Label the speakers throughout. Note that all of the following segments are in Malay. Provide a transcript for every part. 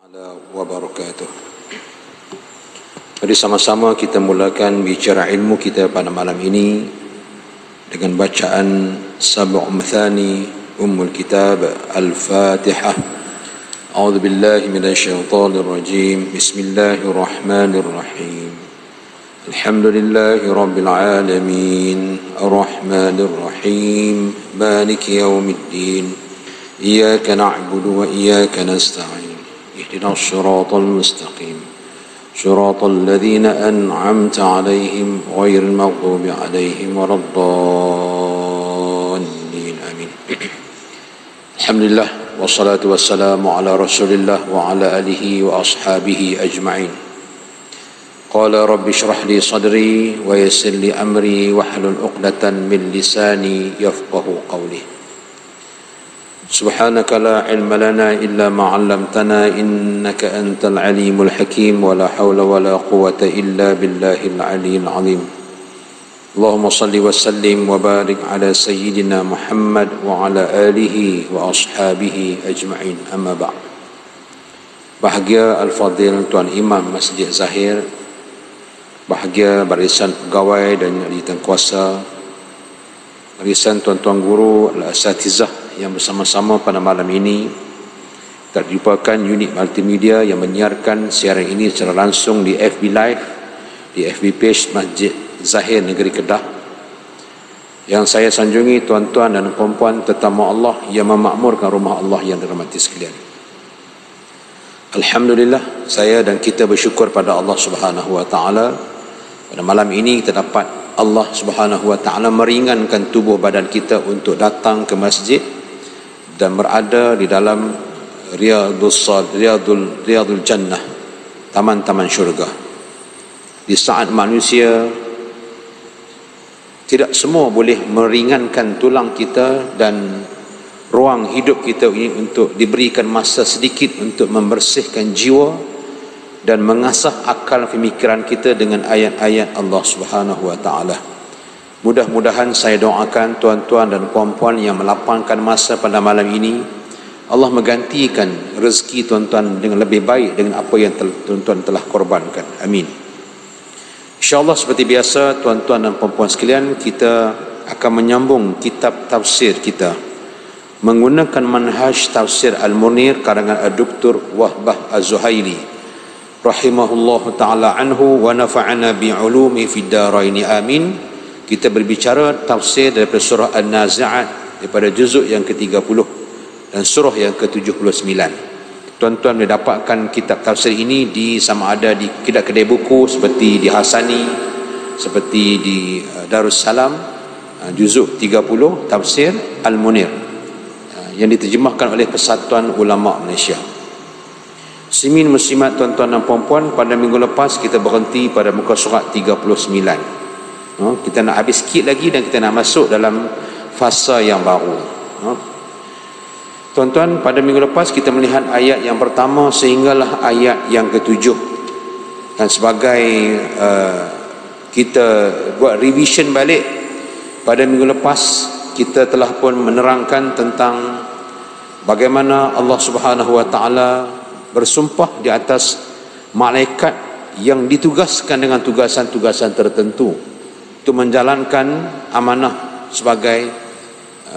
Speaker 1: wabarakatuh. Mari sama-sama kita mulakan bicara ilmu kita pada malam ini dengan bacaan Sab'u Mathani Ummul Kitab Al-Fatihah. A'udzu billahi minasyaitonir rajim. Bismillahirrahmanirrahim. Alhamdulillahi rabbil alamin. Arrahmanir rahim. Maliki yaumiddin. Iyyaka na'budu wa iyyaka nasta'in. اهدنا الصراط المستقيم صراط الذين أنعمت عليهم غير المغضوب عليهم ولا الضالين آمين. الحمد لله والصلاة والسلام على رسول الله وعلى آله وأصحابه أجمعين. قال رب اشرح لي صدري ويسر لي أمري واحلل عقدة من لساني يفقه قولي. سبحانك لا علم لنا إلا ما علمتنا إنك أنت العليم الحكيم ولا حول ولا قوة إلا بالله العلي العظيم. اللهم صل وسلم وبارك على سيدنا محمد وعلى آله وأصحابه أجمعين. أما بعد. Bahagia Al-Fadhil Tuan Imam Masjid Zahir, bahagia barisan pegawai dan ahli kuasa, barisan tuan-tuan guru, al-asatizah yang bersama-sama pada malam ini. Tak dilupakan unit multimedia yang menyiarkan siaran ini secara langsung di FB Live, di FB page Masjid Zahir Negeri Kedah. Yang saya sanjungi tuan-tuan dan puan-puan tetamu Allah yang memakmurkan rumah Allah yang dirahmati sekalian. Alhamdulillah, saya dan kita bersyukur pada Allah Subhanahu wa taala. Pada malam ini kita dapat Allah Subhanahu wa taala meringankan tubuh badan kita untuk datang ke masjid dan berada di dalam Riyadul Jannah, taman-taman syurga. Di saat manusia tidak semua boleh meringankan tulang kita dan ruang hidup kita ini untuk diberikan masa sedikit untuk membersihkan jiwa dan mengasah akal pemikiran kita dengan ayat-ayat Allah Subhanahu wa taala. Mudah-mudahan saya doakan tuan-tuan dan puan-puan yang melapangkan masa pada malam ini, Allah menggantikan rezeki tuan-tuan dengan lebih baik dengan apa yang tuan-tuan telah korbankan. Amin. InsyaAllah seperti biasa tuan-tuan dan puan-puan sekalian, kita akan menyambung kitab tafsir kita menggunakan manhaj tafsir Al-Munir karangan Dr. Wahbah Az-Zuhaili rahimahullahu ta'ala anhu wa nafa'ana bi'ulumi fid daraini amin. Kita berbicara tafsir daripada surah An-Nazi'at daripada juzuk yang ke-30 dan surah yang ke-79. Tuan-tuan boleh dapatkan kitab tafsir ini di sama ada di kedai-kedai buku seperti di Hasani, seperti di Darussalam, juzuk 30 tafsir Al-Munir yang diterjemahkan oleh Persatuan Ulama Malaysia. Muslimin muslimat, tuan-tuan dan puan-puan, pada minggu lepas kita berhenti pada muka surat 39. Kita nak habis sikit lagi dan kita nak masuk dalam fasa yang baru. Tuan-tuan, pada minggu lepas kita melihat ayat yang pertama sehinggalah ayat yang ke-7. Dan sebagai kita buat revision balik, pada minggu lepas kita telah pun menerangkan tentang bagaimana Allah Subhanahu wa taala bersumpah di atas malaikat yang ditugaskan dengan tugasan-tugasan tertentu untuk menjalankan amanah sebagai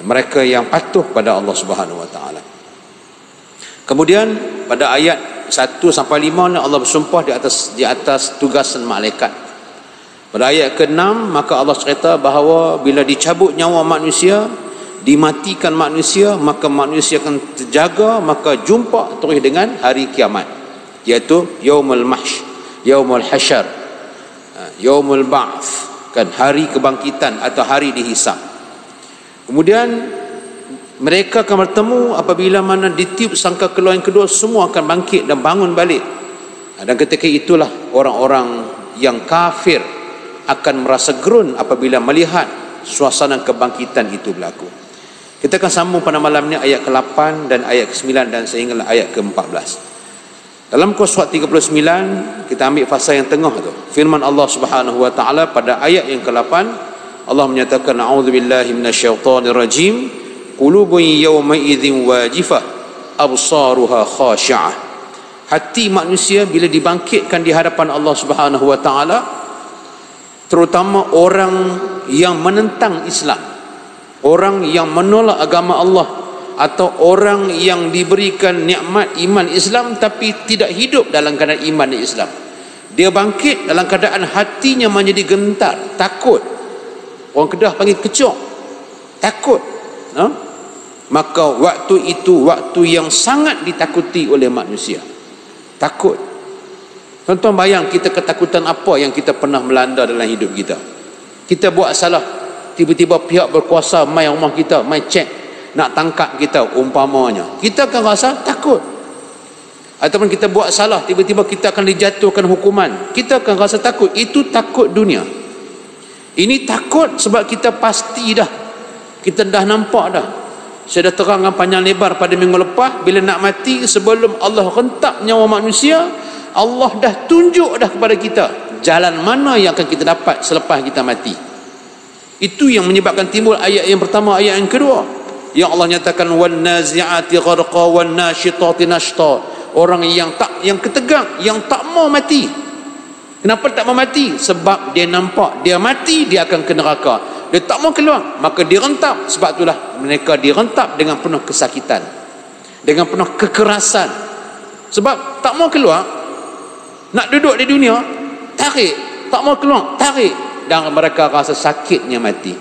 Speaker 1: mereka yang patuh pada Allah Subhanahu wa taala. Kemudian pada ayat 1 sampai 5 Allah bersumpah di atas tugasan malaikat. Pada ayat ke-6 maka Allah cerita bahawa bila dicabut nyawa manusia, dimatikan manusia, maka manusia akan terjaga, maka jumpa terus dengan hari kiamat, iaitu yaumul mahsyar, yaumul hasyar, yaumul ba'ts, kan, hari kebangkitan atau hari dihisab. Kemudian mereka akan bertemu apabila mana ditiup sangka keluar yang kedua, semua akan bangkit dan bangun balik. Dan ketika itulah orang-orang yang kafir akan merasa gerun apabila melihat suasana kebangkitan itu berlaku. Kita akan sambung pada malam ni ayat ke-8 dan ayat ke-9 dan sehinggalah ayat ke-14. Dalam surat 39 kita ambil fasa yang tengah tu. Firman Allah Subhanahu wa taala pada ayat yang ke-8, Allah menyatakan a'udzubillahi minasyaitonir rajim, qulubun yawma idzin wajifah absaruha khashi'ah hati manusia bila dibangkitkan di hadapan Allah Subhanahu wa taala, terutama orang yang menentang Islam, orang yang menolak agama Allah, atau orang yang diberikan nikmat iman Islam tapi tidak hidup dalam keadaan iman Islam. Dia bangkit dalam keadaan hatinya menjadi gentar, takut. Orang Kedah panggil kecok, takut. Maka waktu itu waktu yang sangat ditakuti oleh manusia. Takut. Tuan-tuan bayang kita ketakutan apa yang kita pernah melanda dalam hidup kita. Kita buat salah, tiba-tiba pihak berkuasa mai rumah kita, mai cek, nak tangkap kita umpamanya. Kita akan rasa takut. Ataupun kita buat salah, tiba-tiba kita akan dijatuhkan hukuman. Kita akan rasa takut. Itu takut dunia. Ini takut sebab kita pasti dah, kita dah nampak dah. Saya dah terangkan panjang lebar pada minggu lepas, bila nak mati, sebelum Allah rentak nyawa manusia, Allah dah tunjuk dah kepada kita jalan mana yang akan kita dapat selepas kita mati. Itu yang menyebabkan timbul ayat yang pertama, ayat yang kedua, yang Allah nyatakan wan nazi'ati gharqa wan nasyitati nashta. Orang yang ketegang, yang tak mau mati. Kenapa tak mau mati? Sebab dia nampak dia mati, dia akan ke neraka. Dia tak mau keluar, maka direntap. Sebab itulah mereka direntap dengan penuh kesakitan, dengan penuh kekerasan. Sebab tak mau keluar, nak duduk di dunia, tarik, tak mau keluar, tarik, dan mereka rasa sakitnya mati.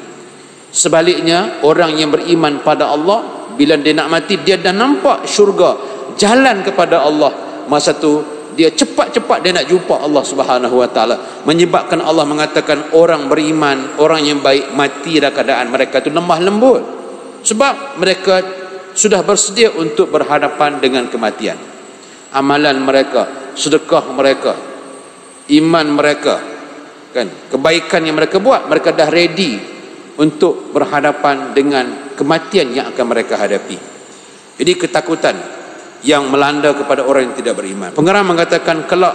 Speaker 1: Sebaliknya, orang yang beriman pada Allah, bila dia nak mati, dia dah nampak syurga, jalan kepada Allah. Masa tu dia cepat-cepat dia nak jumpa Allah Subhanahu wa taala. Menyebabkan Allah mengatakan orang beriman, orang yang baik mati dalam keadaan mereka itu lemah lembut. Sebab mereka sudah bersedia untuk berhadapan dengan kematian. Amalan mereka, sedekah mereka, iman mereka, kan, kebaikan yang mereka buat, mereka dah ready untuk berhadapan dengan kematian yang akan mereka hadapi. Jadi ketakutan yang melanda kepada orang yang tidak beriman. Pengarang mengatakan kelak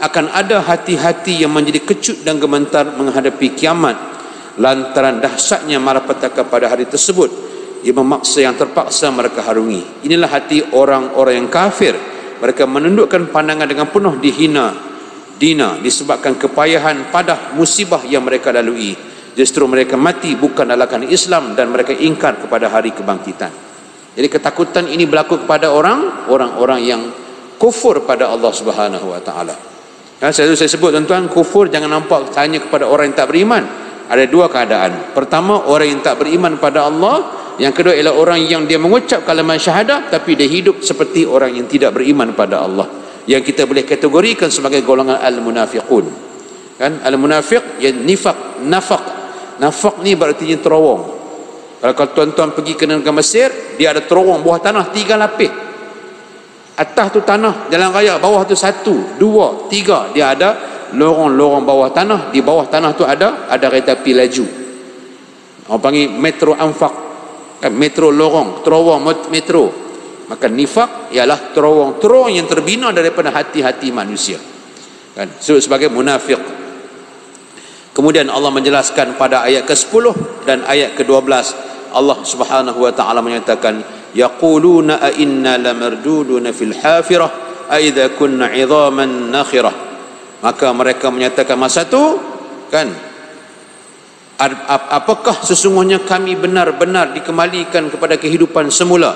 Speaker 1: akan ada hati-hati yang menjadi kecut dan gemetar menghadapi kiamat lantaran dahsyatnya malapetaka pada hari tersebut yang memaksa yang terpaksa mereka harungi. Inilah hati orang-orang yang kafir. Mereka menundukkan pandangan dengan penuh dina disebabkan kepayahan padah musibah yang mereka lalui. Justru mereka mati bukan dalam keadaan Islam dan mereka ingkar kepada hari kebangkitan. Jadi ketakutan ini berlaku kepada orang-orang yang kufur pada Allah Subhanahu wa taala. Saya sebut tuan-tuan, kufur jangan nampak hanya kepada orang yang tak beriman. Ada dua keadaan. Pertama, orang yang tak beriman pada Allah. Yang kedua ialah orang yang dia mengucap kalimat syahadah tapi dia hidup seperti orang yang tidak beriman pada Allah, yang kita boleh kategorikan sebagai golongan al-munafiqun. Kan, al-munafiq yang nafaq ni berarti terowong. Kalau tuan-tuan pergi ke negara Mesir, dia ada terowong bawah tanah 3 lapis. Atas tu tanah jalan raya, bawah tu 1, 2, 3, dia ada lorong-lorong bawah tanah. Di bawah tanah tu ada kereta api laju. Orang panggil metro anfaq, kan, metro lorong, terowong metro. Maka nifaq ialah terowong yang terbina daripada hati-hati manusia, kan, sebagai munafik. Kemudian Allah menjelaskan pada ayat ke-10 dan ayat ke-12, Allah Subhanahu wa taala menyatakan yaquluna a inna lamarduduna fil hafirah a idza kunna 'idhaman nakhirah. Maka mereka menyatakan masa tu, kan, apakah sesungguhnya kami benar-benar dikembalikan kepada kehidupan semula?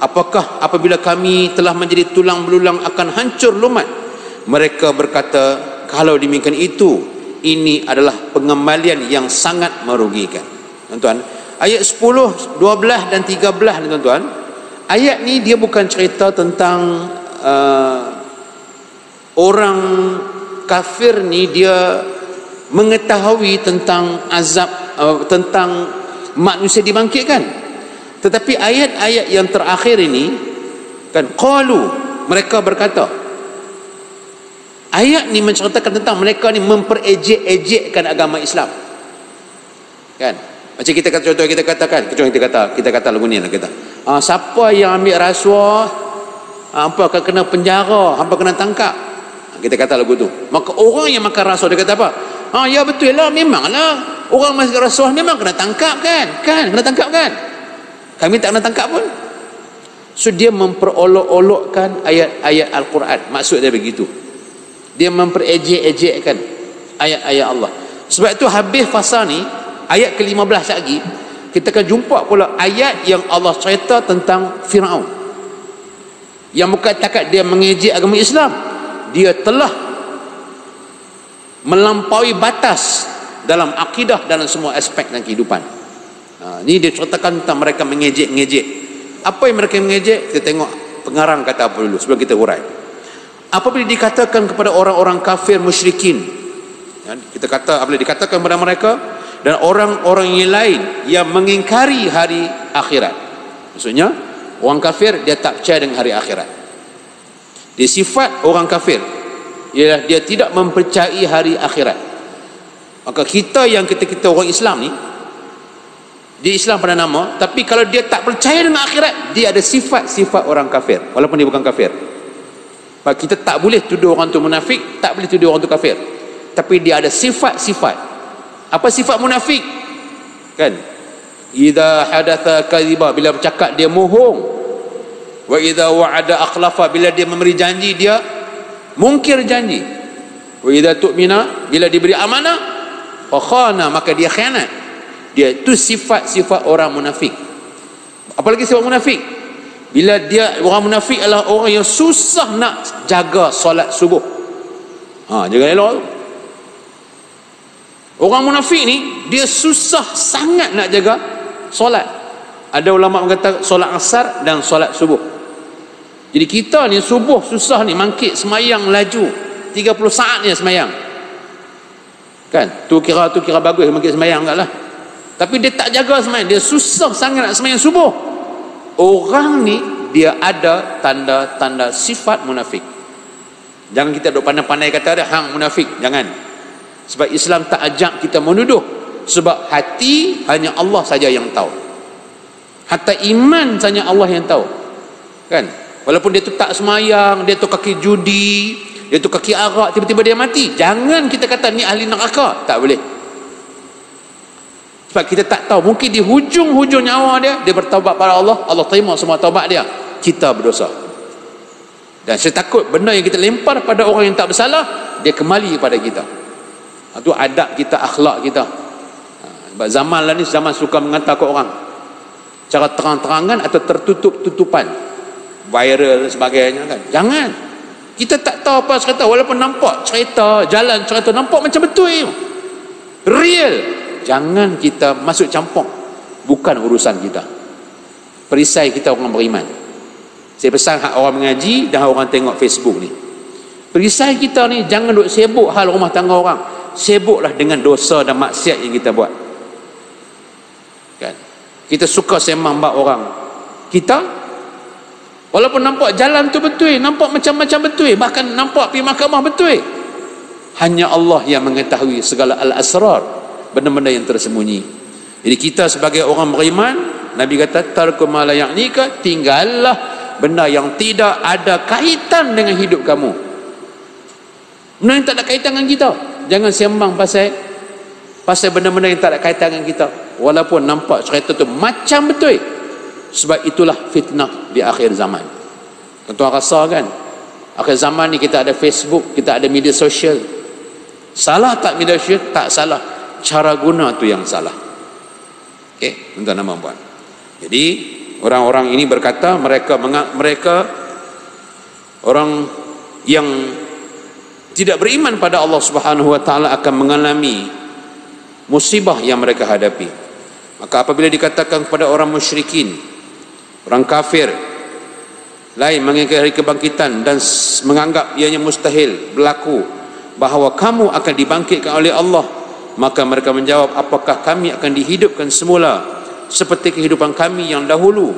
Speaker 1: Apakah apabila kami telah menjadi tulang belulang akan hancur lumat? Mereka berkata, kalau demikian itu, ini adalah pengembalian yang sangat merugikan. Tuan-tuan, ayat 10, 12 dan 13 ni tuan-tuan, ayat ni dia bukan cerita tentang orang kafir ni dia mengetahui tentang azab, tentang manusia dibangkitkan. Tetapi ayat-ayat yang terakhir ini, kan, qalu, mereka berkata. Ayat ni menceritakan tentang mereka ni memperejek-ejekkan agama Islam. Kan? Macam kita kata, contoh kita katakan, kita kata lagu ni lah, kita. Siapa yang ambil rasuah, hampa akan kena penjara, hampa kena tangkap. Kita kata lagu tu. Maka orang yang makan rasuah dia kata apa? Ya betul lah, memanglah orang makan rasuah memang kena tangkap, kan? Kena tangkap, kan? Kami tak kena tangkap pun. So dia memperolok-olokkan ayat-ayat Al-Quran. Maksud dia begitu. Dia memperejek-ejekkan ayat-ayat Allah. Sebab itu habis fasa ni, ayat ke-15 lagi, kita akan jumpa pula ayat yang Allah cerita tentang Firaun. Yang bukan takat dia mengejek agama Islam, dia telah melampaui batas dalam akidah, dalam semua aspek dan kehidupan. Ni dia ceritakan tentang mereka mengejek-ngejek. Apa yang mereka mengejek? Kita tengok pengarang kata apa dulu sebelum kita urai. Apabila dikatakan kepada orang-orang kafir musyrikin, kita kata apabila dikatakan kepada mereka dan orang-orang yang lain yang mengingkari hari akhirat, maksudnya orang kafir dia tak percaya dengan hari akhirat. Dia sifat orang kafir ialah dia tidak mempercayai hari akhirat. Maka kita yang kita orang Islam ni, dia Islam pada nama, tapi kalau dia tak percaya dengan akhirat, dia ada sifat-sifat orang kafir walaupun dia bukan kafir. Kita tak boleh tuduh orang tu munafik, tak boleh tuduh orang tu kafir, tapi dia ada sifat-sifat. Apa sifat munafik? Kan, idza hadatha kadhiba, bila bercakap dia bohong. Wa idza wa'ada akhlafa, bila dia memberi janji dia mungkir janji. Wa idza tu'mina, bila diberi amanah, fa khana, maka dia khianat. Dia itu sifat-sifat orang munafik. Apalagi sifat munafik, bila dia orang munafik adalah orang yang susah nak jaga solat subuh. Jaga elok tu. Orang munafik ni dia susah sangat nak jaga solat. Ada ulama mengatakan solat asar dan solat subuh. Jadi kita ni subuh susah ni mangkit semayang laju 30 saat ni semayang. Kan? Tu kira bagus mangkit semayang enggaklah. Tapi dia tak jaga semayang, dia susah sangat nak semayang subuh. Orang ni dia ada tanda-tanda sifat munafik. Jangan kita duk pandai-pandai kata dia hang munafik, jangan. Sebab Islam tak ajak kita menuduh. Sebab hati hanya Allah saja yang tahu. Hatta iman saja Allah yang tahu. Kan? Walaupun dia tu tak semayang, dia tu kaki judi, dia tu kaki arak, tiba-tiba dia mati, jangan kita kata ni ahli neraka. Tak boleh. Sebab kita tak tahu, mungkin di hujung-hujung nyawa dia bertaubat pada Allah, Allah terima semua taubat dia, kita berdosa. Dan saya takut benda yang kita lempar pada orang yang tak bersalah, dia kembali kepada kita. Itu adab kita, akhlak kita. Sebab zaman lah ni zaman suka mengantar ke orang cara terang-terangan atau tertutup-tutupan, viral sebagainya kan. Jangan. Kita tak tahu apa cerita, walaupun nampak cerita, jalan cerita nampak macam betul, real. Jangan kita masuk campur, bukan urusan kita. Perisai kita orang beriman. Saya pesan hak orang mengaji dan orang tengok Facebook ni, perisai kita ni jangan duk sibuk hal rumah tangga orang, sibuklah dengan dosa dan maksiat yang kita buat. Kan? Kita suka sembang bab orang kita, walaupun nampak jalan tu betul, nampak macam-macam betul, bahkan nampak pergi mahkamah betul, hanya Allah yang mengetahui segala al-asrar, benda-benda yang tersembunyi. Jadi kita sebagai orang beriman, Nabi kata tarku ma la ya'nika, tinggallah benda yang tidak ada kaitan dengan hidup kamu, benda yang tak ada kaitan dengan kita. Jangan sembang pasal benda-benda yang tak ada kaitan dengan kita, walaupun nampak cerita tu macam betul. Sebab itulah fitnah di akhir zaman. Tuan-tuan rasa kan, akhir zaman ni kita ada Facebook, kita ada media sosial. Salah tak media sosial? Tak salah, cara guna tu yang salah. Okey, tuan-tuan dan puan. Jadi orang-orang ini berkata mereka orang yang tidak beriman pada Allah Subhanahu wa taala akan mengalami musibah yang mereka hadapi. Maka apabila dikatakan kepada orang musyrikin, orang kafir lain mengingkari kebangkitan dan menganggap ianya mustahil berlaku, bahawa kamu akan dibangkitkan oleh Allah, maka mereka menjawab, apakah kami akan dihidupkan semula seperti kehidupan kami yang dahulu,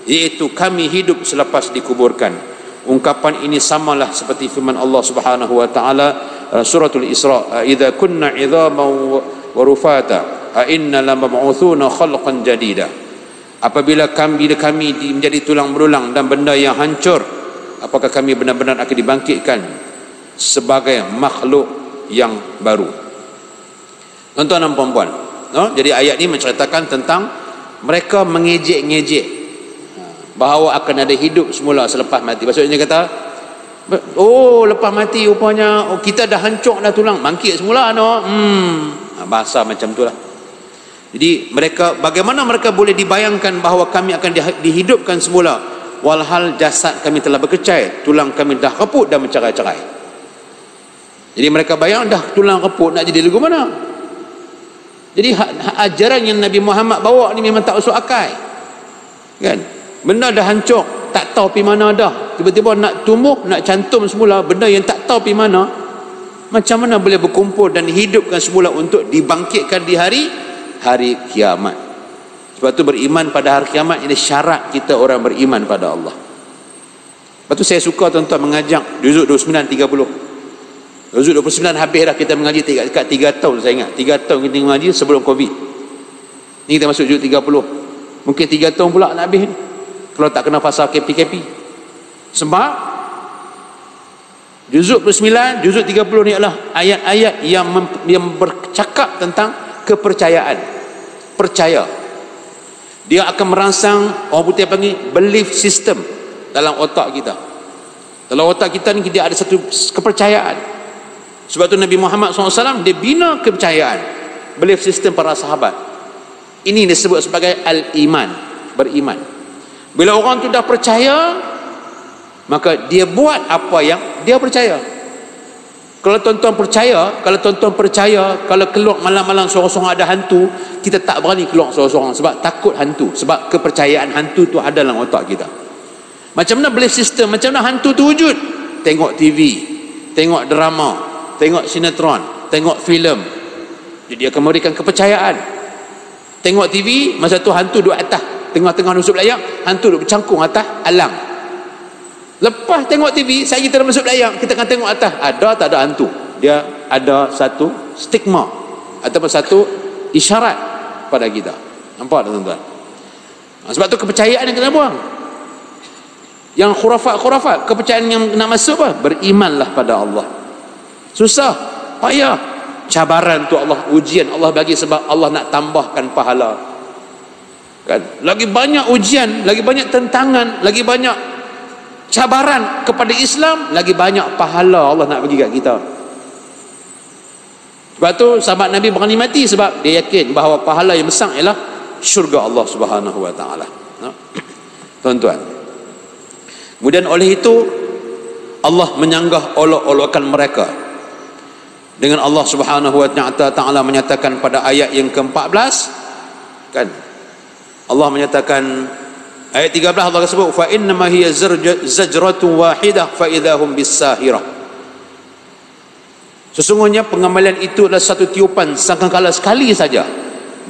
Speaker 1: iaitu kami hidup selepas dikuburkan. Ungkapan ini samalah seperti firman Allah Subhanahu wa taala suratul Isra, idza kunna 'idhaman wa rufata a inna lamab'utsuna khalqan jadida. Apabila kami menjadi tulang berulang dan benda yang hancur, apakah kami benar-benar akan dibangkitkan sebagai makhluk yang baru? Tuan-tuan dan puan-puan, no? Jadi ayat ini menceritakan tentang mereka mengejek-ngejek. bahawa akan ada hidup semula selepas mati. Maksudnya kata, oh lepas mati rupanya kita dah hancur dah tulang, bangkit semula no. Bahasa macam itulah. Jadi mereka, bagaimana mereka boleh dibayangkan bahawa kami akan dihidupkan semula walhal jasad kami telah berkecai, tulang kami dah reput dan mencerai-cerai. Jadi mereka bayang dah tulang reput nak jadi lagu mana? Jadi ajaran yang Nabi Muhammad bawa ni memang tak masuk akal. Kan? Benda dah hancur, tak tahu pergi mana dah. Tiba-tiba nak tumbuh, nak cantum semula benda yang tak tahu pergi mana. Macam mana boleh berkumpul dan hidupkan semula untuk dibangkitkan di hari kiamat. Sebab tu beriman pada hari kiamat ini syarat kita orang beriman pada Allah. Sebab tu saya suka tuan-tuan mengajak juzuk 29 30. Juzuk 29 habis dah kita mengaji dekat 3 tahun, saya ingat 3 tahun kita mengaji sebelum Covid. Ni kita masuk juzuk 30. Mungkin 3 tahun pula nak habis ni, kalau tak kena fasa KPKP. Sebab juzuk 29, juzuk 30 ni adalah ayat-ayat yang bercakap tentang kepercayaan. Percaya. Dia akan merangsang, orang putih panggil belief system dalam otak kita. Dalam otak kita ni dia ada satu kepercayaan. Sebab tu Nabi Muhammad SAW dia bina kepercayaan, belief system para sahabat. Ini disebut sebagai al-iman, beriman. Bila orang tu dah percaya, maka dia buat apa yang dia percaya. Kalau tuan-tuan percaya, kalau keluar malam-malam seorang-seorang ada hantu, kita tak berani keluar seorang-seorang sebab takut hantu, sebab kepercayaan hantu tu ada dalam otak kita. Macam mana belief system, macam mana hantu tu wujud? Tengok TV, tengok drama, tengok sinetron, tengok filem. Jadi dia akan memberikan kepercayaan. Tengok TV, masa tu hantu duduk atas tengah-tengah nusuk belayang, hantu duduk bercangkung atas alang. Lepas tengok TV, saya kita dah masuk belayang, kita akan tengok atas, ada tak ada hantu. Dia ada satu stigma ataupun satu isyarat pada kita. Nampak tak tuan-tuan? Sebab tu kepercayaan yang kena buang. Yang khurafat, kepercayaan yang nak masuk apa? Berimanlah pada Allah. Susah, payah. Cabaran tu Allah, ujian Allah bagi sebab Allah nak tambahkan pahala. Kan? Lagi banyak ujian, lagi banyak tentangan, lagi banyak cabaran kepada Islam, lagi banyak pahala Allah nak bagi kat kita. Sebab tu sahabat Nabi berani mati sebab dia yakin bahawa pahala yang besar ialah syurga Allah Subhanahu wa taala. Tuan-tuan. Kemudian oleh itu Allah menyanggah olok-olokan mereka. Dengan Allah Subhanahu wa taala menyatakan pada ayat yang ke-14, kan? Allah menyatakan ayat 13, Allah sebut fa innama hiya zajratun wahidah fa idahum bis-sahirah. Sesungguhnya pengamalan itu adalah satu tiupan sangkakala sekali saja,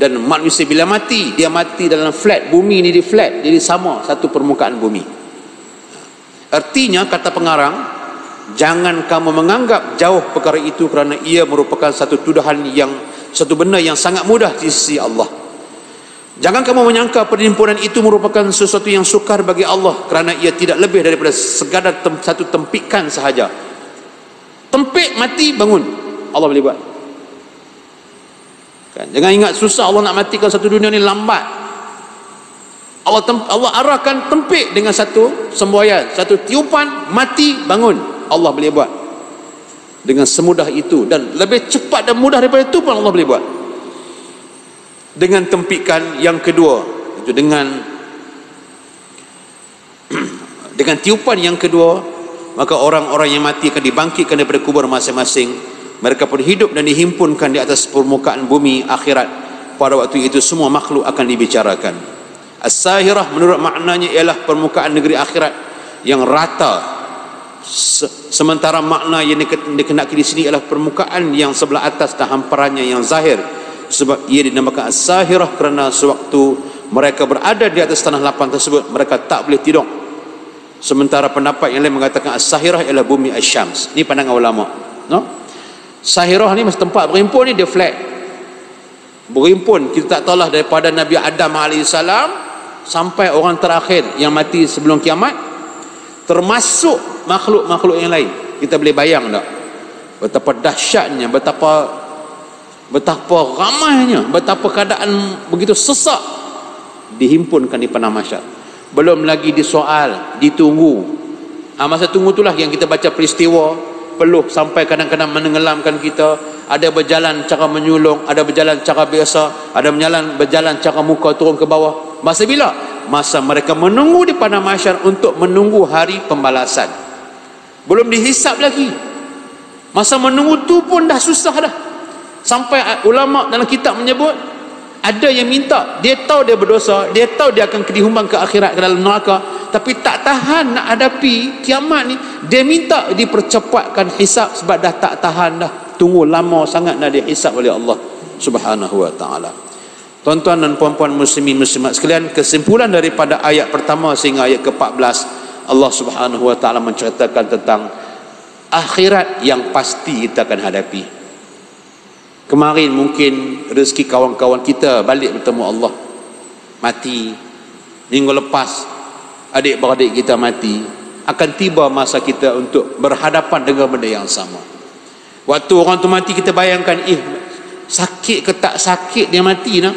Speaker 1: dan manusia bila mati, dia mati dalam flat, bumi ni di flat, jadi sama satu permukaan bumi. Artinya kata pengarang, jangan kamu menganggap jauh perkara itu kerana ia merupakan satu tuduhan yang, satu benda yang sangat mudah di sisi Allah. Jangan kamu menyangka perhimpunan itu merupakan sesuatu yang sukar bagi Allah, kerana ia tidak lebih daripada sekadar satu tempikan sahaja. Tempik mati bangun, Allah boleh buat. Kan? Jangan ingat susah Allah nak matikan satu dunia ni, lambat. Allah arahkan tempik dengan satu semboyan, satu tiupan, mati bangun, Allah boleh buat dengan semudah itu, dan lebih cepat dan mudah daripada itu pun Allah boleh buat. Dengan tempikan yang kedua, itu dengan tiupan yang kedua, maka orang-orang yang mati akan dibangkitkan daripada kubur masing-masing. Mereka pun hidup dan dihimpunkan di atas permukaan bumi akhirat. Pada waktu itu semua makhluk akan dibicarakan. As-sahirah menurut maknanya ialah permukaan negeri akhirat yang rata. Sementara makna yang dikenakan di sini ialah permukaan yang sebelah atas dan hamparannya yang zahir. Sebab ia dinamakan as-sahirah kerana sewaktu mereka berada di atas tanah lapang tersebut, mereka tak boleh tidur. Sementara pendapat yang lain mengatakan as-sahirah ialah bumi asy-syams. Ini pandangan ulama, no? Sahirah ni masa tempat berhimpun ni dia flat. Berhimpun, kita tak tahulah daripada Nabi Adam AS sampai orang terakhir yang mati sebelum kiamat, termasuk makhluk-makhluk yang lain. Kita boleh bayang tak betapa dahsyatnya, betapa ramainya, betapa keadaan begitu sesak dihimpunkan di padang mahsyar. belum lagi disoal, ditunggu. Masa tunggu itulah yang kita baca peristiwa peluh sampai kadang-kadang menenggelamkan kita. Ada berjalan cara menyulung, ada berjalan cara biasa, ada berjalan cara muka turun ke bawah. Masa bila? Masa mereka menunggu di padang mahsyar untuk menunggu hari pembalasan. Belum dihisap lagi. Masa menunggu tu pun dah susah dah. Sampai ulama dalam kitab menyebut, ada yang minta, dia tahu dia berdosa, dia tahu dia akan dihumbang ke akhirat, ke dalam neraka, tapi tak tahan nak hadapi kiamat ni. Dia minta dipercepatkan hisap sebab dah tak tahan dah. Tunggu lama sangat dah dihisap oleh Allah Subhanahu wa ta'ala. Tuan-tuan dan puan-puan muslimin muslimat sekalian, kesimpulan daripada ayat pertama sehingga ayat ke-14, Allah Subhanahu wa ta'ala menceritakan tentang akhirat yang pasti kita akan hadapi. Kemarin mungkin rezeki kawan-kawan kita balik bertemu Allah, mati. Minggu lepas adik-beradik kita mati. Akan tiba masa kita untuk berhadapan dengan benda yang sama. Waktu orang tu mati, kita bayangkan, sakit ke tak sakit dia mati nak?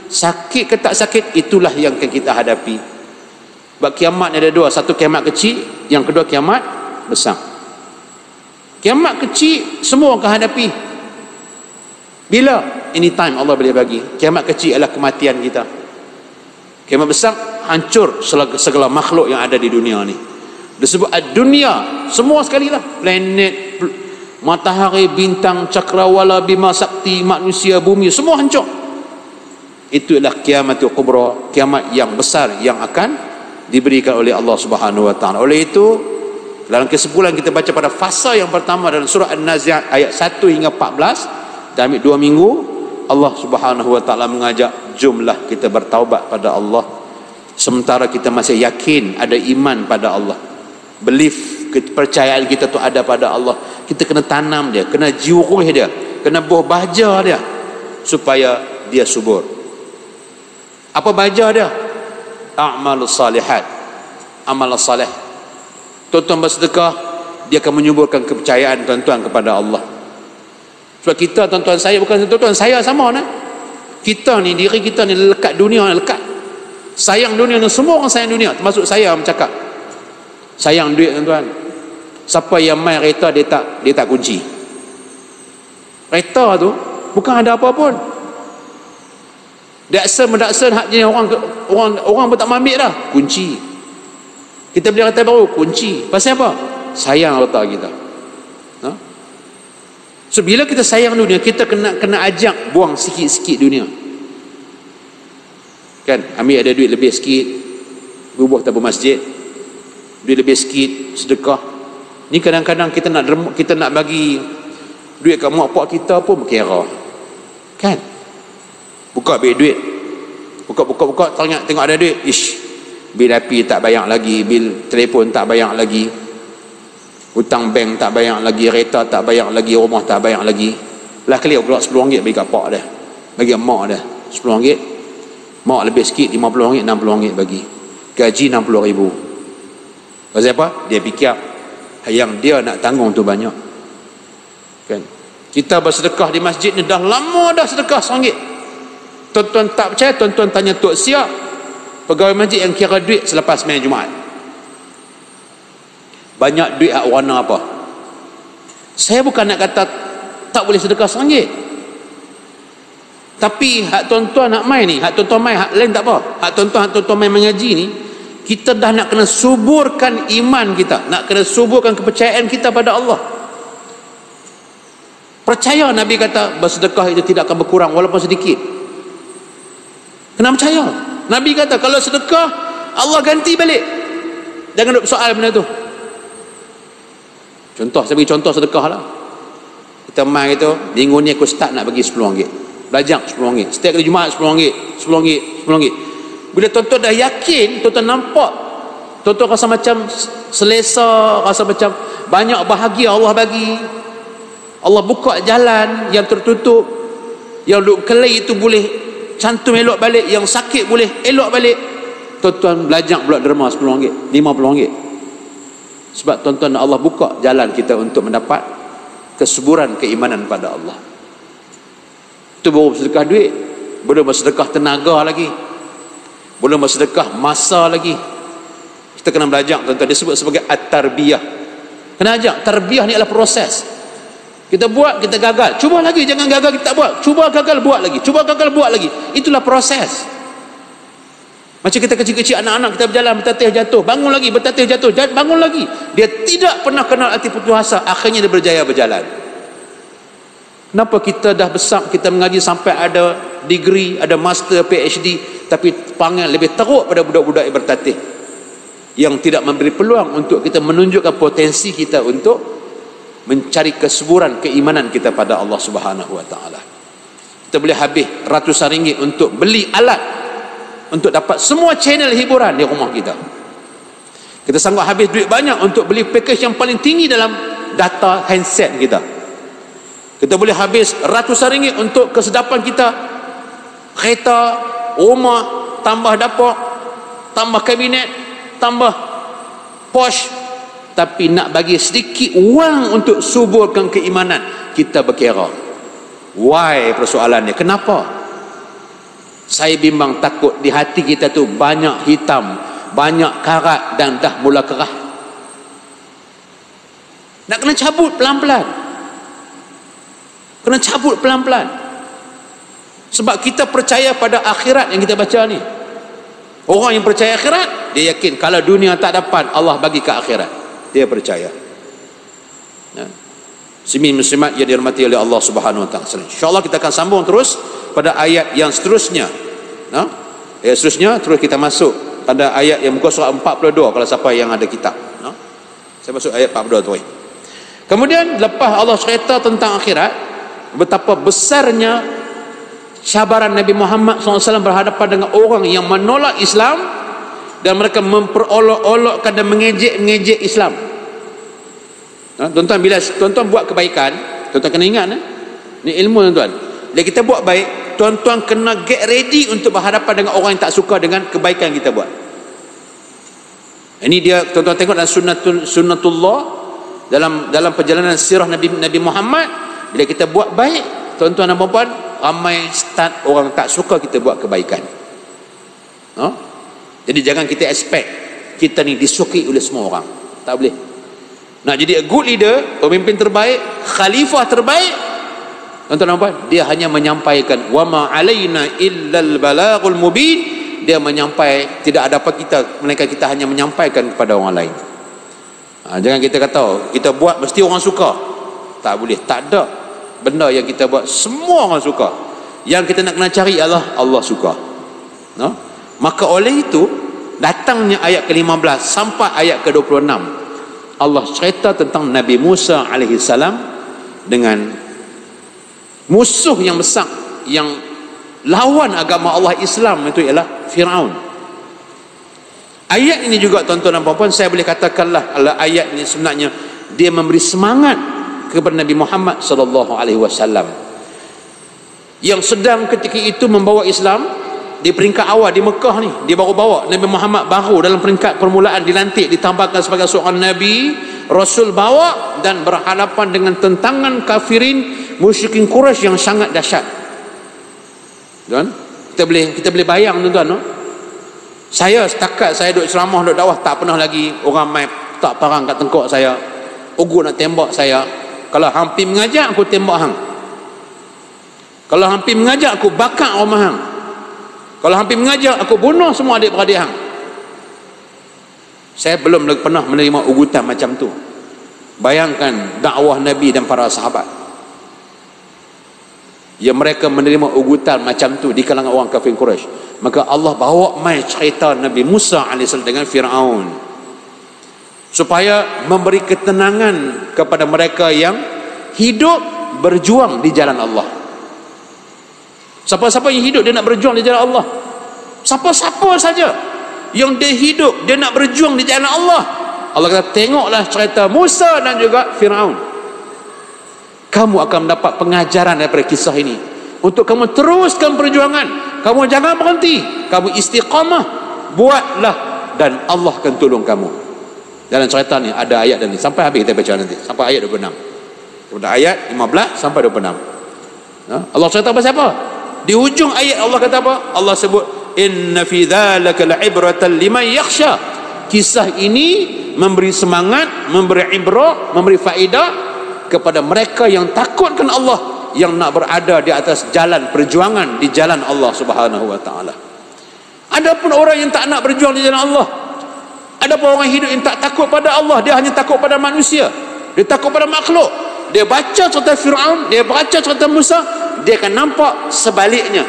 Speaker 1: Sakit ke tak sakit, itulah yang akan kita hadapi. Sebab kiamat ada dua, satu kiamat kecil, yang kedua kiamat besar. Kiamat kecil semua akan hadapi. Bila? Anytime Allah boleh bagi. Kiamat kecil adalah kematian kita. Kiamat besar, hancur segala makhluk yang ada di dunia ni. Disebut dunia, semua sekali lah. Planet, matahari, bintang, cakrawala, bima sakti, manusia, bumi, semua hancur. Itu adalah kiamatul kubra, kiamat yang besar yang akan diberikan oleh Allah Subhanahu wa ta'ala. Oleh itu, dalam kesimpulan kita baca pada fasa yang pertama dalam surah An-Nazi'at ayat 1 hingga 14, dalam 2 minggu, Allah Subhanahu wa ta'ala mengajak jumlah kita bertaubat pada Allah. Sementara kita masih yakin ada iman pada Allah, belief, kepercayaan kita tu ada pada Allah, kita kena tanam dia, kena jiruh dia, kena buah baja dia supaya dia subur. Apa baja dia? A'malus salihat, amal salih. Tuan-tuan bersedekah, dia akan menyuburkan kepercayaan tuan-tuan kepada Allah. Sebab kita, tuan-tuan saya, bukan tuan-tuan saya sama nak. Kita ni, diri kita ni lekat dunia, lekat sayang dunia ni. Semua orang sayang dunia, termasuk saya bercakap sayang duit, tuan-tuan. Siapa yang main kereta, dia tak kunci kereta tu, bukan ada apa pun. Daksan hak jenis orang pun tak ambil dah, kunci. Kita beli kereta baru, kunci. Pasal apa? Sayang kereta kita. So bila kita sayang dunia, kita kena ajak buang sikit-sikit dunia. Kan, ambil ada duit lebih sikit, bubuh tabur masjid, duit lebih sikit, sedekah. Ni kadang-kadang kita nak bagi duit kat mak pak kita pun berkira. Kan? Buka bil duit. Buka tengok ada duit. Bil api tak bayar lagi, bil telefon tak bayar lagi, hutang bank tak bayar lagi, kereta tak bayar lagi, rumah tak bayar lagi. Lah kali pula RM10 bagi kat pak dah, bagi mak dah RM10. Mak lebih sikit, RM50, RM60 bagi. Gaji RM60,000. Pasal apa? Dia fikir yang dia nak tanggung tu banyak. Kan? Kita bersedekah di masjid ni dah lama dah sedekah RM1. Tuan-tuan tak percaya, tuan-tuan tanya Tok Siap, pegawai masjid yang kira duit selepas main Jumaat. Banyak duit hak warna apa? Saya bukan nak kata tak boleh sedekah RM1. Tapi hak tuan-tuan nak main ni, hak tuan-tuan main, hak lain tak apa. Hak tuan-tuan main mengaji ni, kita dah nak kena suburkan iman kita, nak kena suburkan kepercayaan kita pada Allah. Percaya Nabi kata bersedekah itu tidak akan berkurang walaupun sedikit. Kena percaya. Nabi kata kalau sedekah, Allah ganti balik. Jangan duk soal benda tu. Contoh, saya bagi contoh sedekah lah. Kita main gitu, minggu ni aku start nak bagi RM10. Belajar RM10. Setiap kali Jumaat RM10. Bila tuan-tuan dah yakin, tuan-tuan nampak, tuan-tuan rasa macam selesa, rasa macam banyak bahagia Allah bagi. Allah buka jalan yang tertutup, yang duk kelai itu boleh cantum elok balik, yang sakit boleh elok balik. Tuan-tuan belajar pula derma RM10, RM50. Sebab tuan-tuan Allah buka jalan kita untuk mendapat kesuburan keimanan pada Allah. Itu baru bersedekah duit, belum bersedekah tenaga lagi, belum bersedekah masa lagi, Kita kena belajar, tuan-tuan. Dia sebut sebagai at-tarbiyah. Kena ajak, tarbiyah ni adalah proses. Kita buat, kita gagal, cuba lagi, jangan gagal kita tak buat, cuba gagal buat lagi, cuba gagal buat lagi. Itulah proses. Macam kita kecil-kecil, anak-anak kita berjalan, bertatih jatuh, bangun lagi, bertatih jatuh, bangun lagi. Dia tidak pernah kenal arti putus asa, akhirnya dia berjaya berjalan. Kenapa kita dah besar, kita mengaji sampai ada degree, ada master, PhD, tapi panggil lebih teruk pada budak-budak yang bertatih, yang tidak memberi peluang untuk kita menunjukkan potensi kita untuk mencari kesuburan keimanan kita pada Allah Subhanahu wa taala. Kita boleh habis ratusan ringgit untuk beli alat untuk dapat semua channel hiburan di rumah kita. Kita sanggup habis duit banyak untuk beli package yang paling tinggi dalam data handset kita. Kita boleh habis ratusan ringgit untuk kesedapan kita, kereta, rumah, tambah dapur, tambah kabinet, tambah posh. Tapi nak bagi sedikit wang untuk suburkan keimanan, kita berkira. Why persoalannya? Kenapa? Saya bimbang takut di hati kita tu banyak hitam, banyak karat dan dah mula kerah. Nak kena cabut pelan-pelan. Kena cabut pelan-pelan. Sebab kita percaya pada akhirat yang kita baca ni. Orang yang percaya akhirat, dia yakin kalau dunia tak dapat, Allah bagi ke akhirat. Dia percaya. Muslimin-muslimat yang dirahmati oleh Allah Subhanahu wa taala. Insya-Allah kita akan sambung terus pada ayat yang seterusnya. Ayat seterusnya terus kita masuk pada ayat yang muka surat 42 kalau siapa yang ada kitab. Saya masuk ayat 42 tu. Kemudian lepas Allah cerita tentang akhirat, betapa besarnya cabaran Nabi Muhammad SAW berhadapan dengan orang yang menolak Islam dan mereka memperolok-olokkan dan mengejek-ngejek Islam. Tuan-tuan, bila tuan-tuan buat kebaikan, tuan-tuan kena ingat, ni ilmu tuan-tuan. Bila kita buat baik, tuan-tuan kena get ready untuk berhadapan dengan orang yang tak suka dengan kebaikan kita buat. Ini dia, tuan-tuan tengok dalam sunnatullah, dalam perjalanan sirah Nabi Muhammad. Bila kita buat baik, tuan-tuan dan puan-puan, ramai start orang tak suka kita buat kebaikan. Jadi jangan kita expect kita ni disukai oleh semua orang. Tak boleh. Nak jadi a good leader, pemimpin terbaik, khalifah terbaik, tuan-tuan dan puan, dia hanya menyampaikan wa ma alaina illal balaghul mubin. Dia menyampaikan, tidak ada apa kita, melainkan kita hanya menyampaikan kepada orang lain. Jangan kita kata kita buat mesti orang suka. Tak boleh. Tak ada benda yang kita buat semua orang suka. Yang kita nak kena cari adalah Allah suka. Maka oleh itu datangnya ayat ke-15 sampai ayat ke-26, Allah cerita tentang Nabi Musa AS dengan musuh yang besar yang lawan agama Allah Islam, itu ialah Firaun. Ayat ini juga tuan-tuan dan puan-puan, saya boleh katakanlah ayat ini sebenarnya dia memberi semangat kepada Nabi Muhammad SAW yang sedang ketika itu membawa Islam. Di peringkat awal di Mekah ni, dia baru bawa Nabi Muhammad, baru dalam peringkat permulaan dilantik, ditambahkan sebagai seorang Nabi Rasul, bawa dan berhadapan dengan tentangan kafirin musyrikin Quraisy yang sangat dahsyat. Tuan, kita boleh bayang tuan-tuan, saya setakat saya duduk ceramah, duduk dakwah, tak pernah lagi orang mai tak parang kat tengkok saya, ugut nak tembak saya. Kalau hampir mengajak aku tembak hang, kalau hampir mengajak aku bakar rumah hang, kalau hampir mengajak aku bunuh semua adik-beradik hang. Saya belum pernah menerima ugutan macam tu. Bayangkan dakwah Nabi dan para sahabat, yang mereka menerima ugutan macam tu di kalangan orang kafir Quraisy. Maka Allah bawa mai cerita Nabi Musa AS dengan Firaun supaya memberi ketenangan kepada mereka yang hidup berjuang di jalan Allah. Siapa-siapa yang hidup dia nak berjuang di jalan Allah, siapa-siapa saja yang dia hidup dia nak berjuang di jalan Allah, Allah kata tengoklah cerita Musa dan juga Firaun. Kamu akan mendapat pengajaran daripada kisah ini untuk kamu teruskan perjuangan. Kamu jangan berhenti, kamu istiqamah, buatlah dan Allah akan tolong kamu. Dalam cerita ni ada ayat dan ni sampai habis kita baca nanti sampai ayat 26. Daripada ayat 15 sampai 26. Allah cerita pasal apa? Di hujung ayat Allah kata apa? Allah sebut inna fi dzalika la'ibratan liman yakhsha. Kisah ini memberi semangat, memberi ibrah, memberi faedah kepada mereka yang takutkan Allah, yang nak berada di atas jalan perjuangan di jalan Allah Subhanahu wa taala. Adapun orang yang tak nak berjuang di jalan Allah, adapun orang hidup yang tak takut pada Allah, dia hanya takut pada manusia, dia takut pada makhluk. Dia baca cerita Fir'aun, dia baca cerita Musa, dia akan nampak sebaliknya.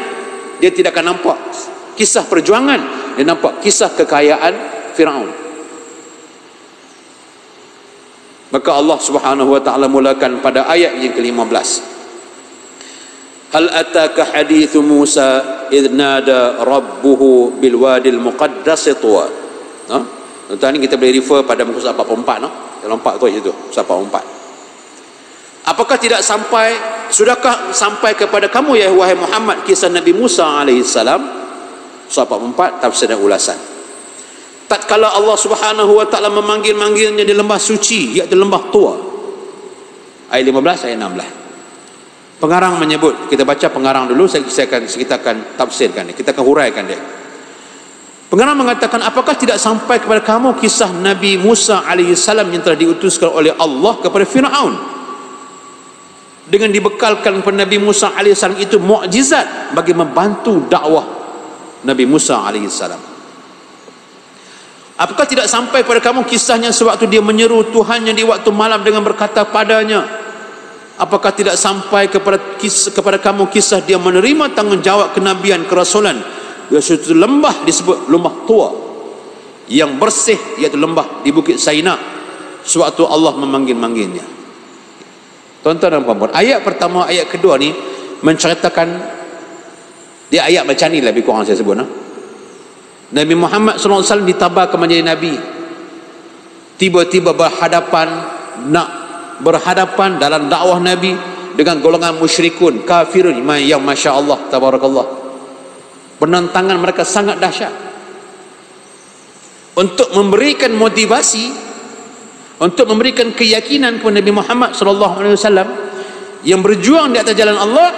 Speaker 1: Dia tidak akan nampak kisah perjuangan, dia nampak kisah kekayaan Fir'aun. Maka Allah Subhanahu wa taala mulakan pada ayat yang ke-15. Hal ataka hadithu Musa idh nada rabbuhu bil wadil muqaddas tuwa. Tuan ni kita boleh refer pada muka surat 44 no. Lompat tu situ, surat 44. Apakah tidak sudahkah sampai kepada kamu ya wahai Muhammad kisah Nabi Musa alaihi salam? Surah 44 tafsir dan ulasan. Tatkala Allah Subhanahu wa taala memanggil-manggilnya di lembah suci, iaitu lembah Tua. Ayat 15 ayat 16. Pengarang menyebut, kita baca pengarang dulu, kita akan tafsirkan dia, kita akan huraikan dia. Pengarang mengatakan, apakah tidak sampai kepada kamu kisah Nabi Musa alaihi salam yang telah diutuskan oleh Allah kepada Fir'aun, dengan dibekalkan kepada Nabi Musa AS itu mukjizat bagi membantu dakwah Nabi Musa AS. Apakah tidak sampai kepada kamu kisahnya sewaktu dia menyeru Tuhannya di waktu malam dengan berkata padanya? Apakah tidak sampai kepada kamu kisah dia menerima tanggungjawab kenabian, kerasulan di suatu lembah disebut lembah Tua yang bersih, iaitu lembah di Bukit Saina, sewaktu Allah memanggil-manggilnya. Tuan-tuan dan puan-puan, ayat pertama, ayat kedua ni menceritakan, dia ayat macam ni lebih kurang saya sebut. Nabi Muhammad SAW ditabarkan menjadi Nabi, tiba-tiba nak berhadapan dalam dakwah Nabi dengan golongan musyrikun, kafirun yang Masya Allah, tabarakallah, penentangan mereka sangat dahsyat. Untuk memberikan motivasi, untuk memberikan keyakinan kepada Nabi Muhammad SAW yang berjuang di atas jalan Allah,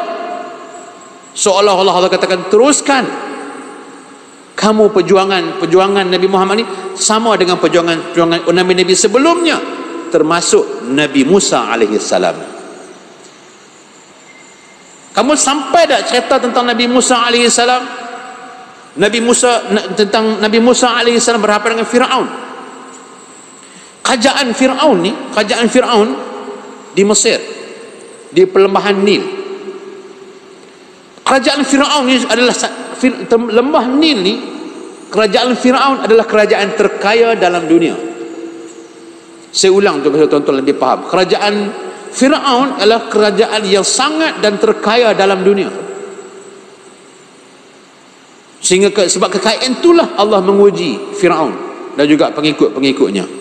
Speaker 1: seolah-olah Allah katakan, teruskan kamu perjuangan Nabi Muhammad ini sama dengan perjuangan Nabi-Nabi sebelumnya, termasuk Nabi Musa alaihissalam. Kamu sampai tak cerita tentang Nabi Musa alaihissalam? Tentang Nabi Musa alaihissalam berhadapan dengan Fir'aun. Kerajaan Fir'aun di Mesir, di perlembahan Nil. Kerajaan Fir'aun ni adalah lembah Nil ni, kerajaan Fir'aun adalah kerajaan terkaya dalam dunia. Saya ulang untuk tuan-tuan lebih faham. Kerajaan Fir'aun adalah kerajaan yang sangat dan terkaya dalam dunia. Sehingga sebab kekayaan itulah Allah menguji Fir'aun dan juga pengikut-pengikutnya.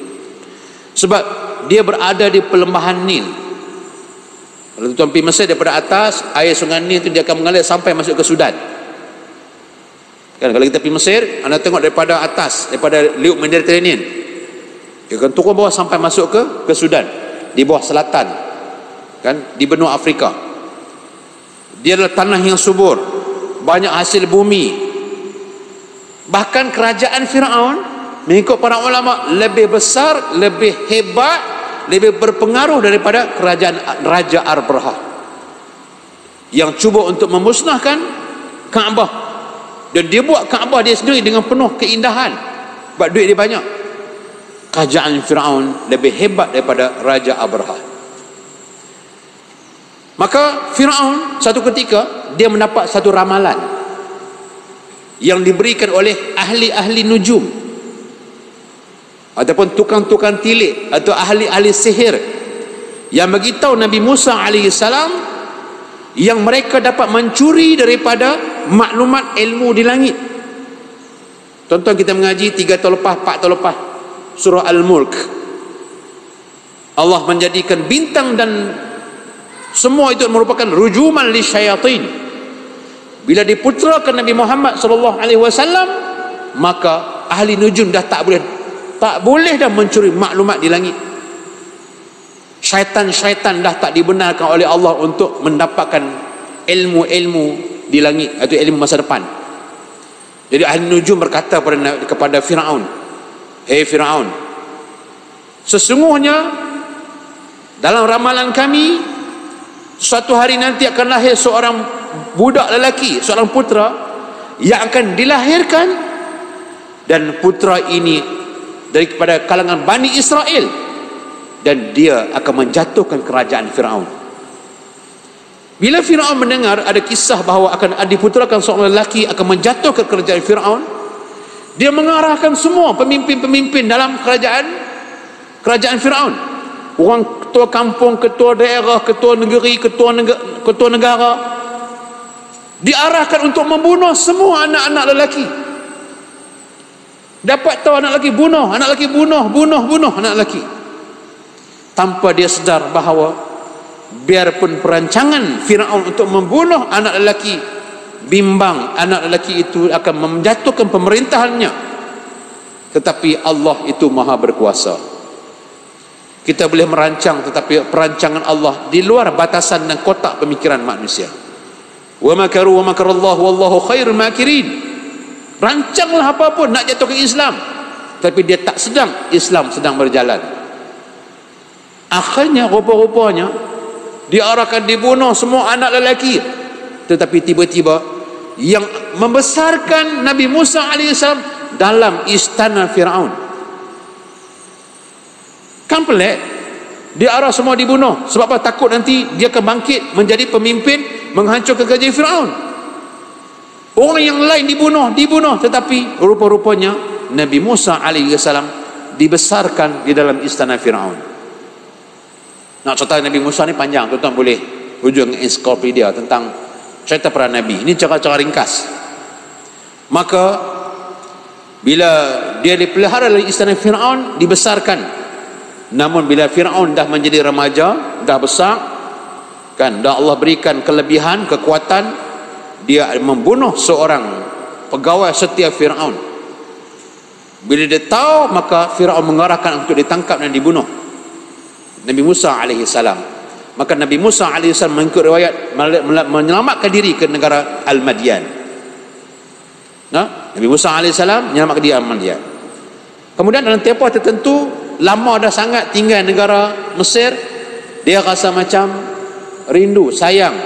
Speaker 1: Sebab dia berada di perlembahan Nil. Kalau tuan pergi Mesir, daripada atas air sungai Nil itu dia akan mengalir sampai masuk ke Sudan. Kan, kalau kita pergi Mesir, anda tengok daripada atas, daripada Laut Mediterranean, dia akan turun bawah sampai masuk ke Sudan, di bawah selatan, kan, di benua Afrika. Dia adalah tanah yang subur, banyak hasil bumi. Bahkan kerajaan Fir'aun mengikut para ulama lebih besar, lebih hebat, lebih berpengaruh daripada kerajaan Raja Arbraha yang cuba untuk memusnahkan Kaabah, dan dia buat Kaabah dia sendiri dengan penuh keindahan sebab duit dia banyak. Kerajaan Fir'aun lebih hebat daripada Raja Arbraha. Maka Fir'aun satu ketika dia mendapat satu ramalan yang diberikan oleh ahli-ahli nujum ataupun tukang-tukang tilik atau ahli-ahli sihir yang beritahu Nabi Musa alaihissalam yang mereka dapat mencuri daripada maklumat ilmu di langit. Tuan-tuan, kita mengaji 3 tahun lepas, 4 tahun lepas surah Al-Mulk, Allah menjadikan bintang dan semua itu merupakan rujuman li syayatin. Bila diputrakan Nabi Muhammad SAW, maka ahli nujum dah tak boleh dah mencuri maklumat di langit. Syaitan-syaitan dah tak dibenarkan oleh Allah untuk mendapatkan ilmu-ilmu di langit atau ilmu masa depan. Jadi ahli nujum berkata kepada Fir'aun, Hei Firaun, sesungguhnya dalam ramalan kami suatu hari nanti akan lahir seorang budak lelaki, seorang putera yang akan dilahirkan, dan putera ini daripada kalangan Bani Israel, dan dia akan menjatuhkan kerajaan Firaun. Bila Firaun mendengar ada kisah bahawa akan diputerakan seorang lelaki akan menjatuhkan kerajaan Firaun, dia mengarahkan semua pemimpin-pemimpin dalam kerajaan Firaun, orang ketua kampung, ketua daerah, ketua negeri, ketua negara, diarahkan untuk membunuh semua anak-anak lelaki. Dapat tahu anak lelaki bunuh, anak lelaki bunuh anak lelaki, tanpa dia sedar bahawa biarpun perancangan Firaun untuk membunuh anak lelaki bimbang, anak lelaki itu akan menjatuhkan pemerintahannya, tetapi Allah itu maha berkuasa. Kita boleh merancang, tetapi perancangan Allah di luar batasan dan kotak pemikiran manusia. Wa makaru wa makarallahu wallahu khairul makirin. Rancanglah apapun nak jatuhkan Islam, tapi dia tak sedang Islam sedang berjalan. Akhirnya rupa-rupanya diarahkan dibunuh semua anak lelaki, tetapi tiba-tiba yang membesarkan Nabi Musa AS dalam istana Firaun. Kan pelik, diarah semua dibunuh. Sebab apa? Takut nanti dia akan bangkit menjadi pemimpin menghancurkan kerajaan Firaun. Orang yang lain dibunuh, tetapi rupa-rupanya Nabi Musa AS dibesarkan di dalam istana Firaun. Nak cerita Nabi Musa ni panjang, tuan-tuan boleh hujung ensiklopedia tentang cerita para Nabi. Ini cara-cara ringkas. Maka bila dia dipelihara dalam istana Firaun, dibesarkan. Namun bila Firaun dah menjadi remaja, dah besar, kan, dah Allah berikan kelebihan, kekuatan, dia membunuh seorang pegawai setia Firaun. Bila dia tahu, maka Firaun mengarahkan untuk ditangkap dan dibunuh Nabi Musa alaihissalam. Maka Nabi Musa alaihissalam mengikut riwayat menyelamatkan diri ke negara Al-Madian. Nabi Musa alaihissalam menyelamatkan diri Al-Madian. Kemudian dalam tempoh tertentu, lama dah sangat tinggal negara Mesir, dia rasa macam rindu, sayang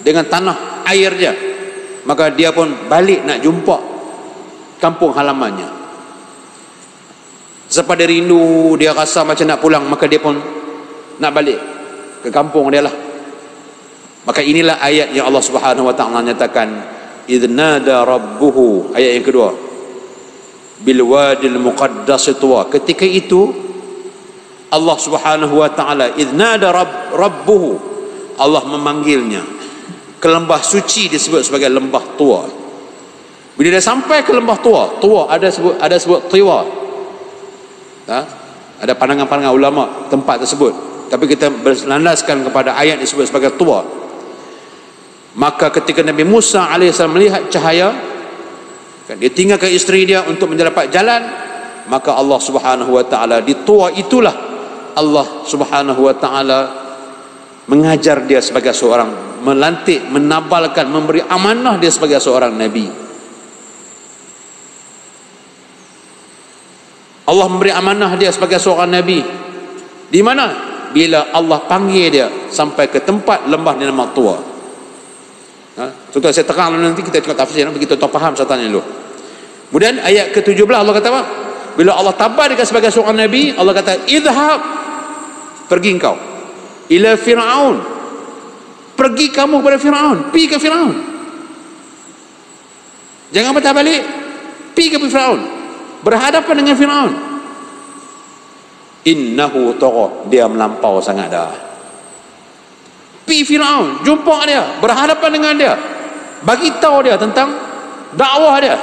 Speaker 1: dengan tanah air dia. Maka dia pun balik nak jumpa kampung halamannya. Sebab dia rindu, dia rasa macam nak pulang, maka dia pun nak balik ke kampung dia lah. Maka inilah ayat yang Allah Subhanahu wa taala nyatakan, idnada rabbuhu, ayat yang kedua, bil wadil muqaddas tuwa. Ketika itu Allah Subhanahu wa taala idnada rabbuhu, Allah memanggilnya ke lembah suci, disebut sebagai lembah tua. Bila dia sampai ke lembah tua, ada sebut Tiwa. Ada pandangan-pandangan ulama tempat tersebut, tapi kita berlandaskan kepada ayat disebut sebagai Tua. Maka ketika Nabi Musa AS melihat cahaya, kan, dia tinggalkan isteri dia untuk mendapat jalan, maka Allah Subhanahu wa taala di Tua itulah Allah Subhanahu wa taala mengajar dia sebagai seorang, melantik, menabalkan, memberi amanah dia sebagai seorang nabi. Allah memberi amanah dia sebagai seorang nabi. Di mana? Bila Allah panggil dia sampai ke tempat lembah yang nama Tua. Contoh saya terang nanti kita tengok tafsir begitu tuan faham syaitannya dulu. Kemudian ayat ke-17 Allah kata apa? Bila Allah tabar dia sebagai seorang nabi, Allah kata idhab, pergi engkau ila Fir'aun, pergi kamu kepada Fir'aun, pergi ke Fir'aun, jangan patah balik, pergi ke Fir'aun, berhadapan dengan Fir'aun. Innahu tagha, dia melampau sangat dah. Pergi Fir'aun, jumpa dia, berhadapan dengan dia, bagi tahu dia tentang dakwah dia.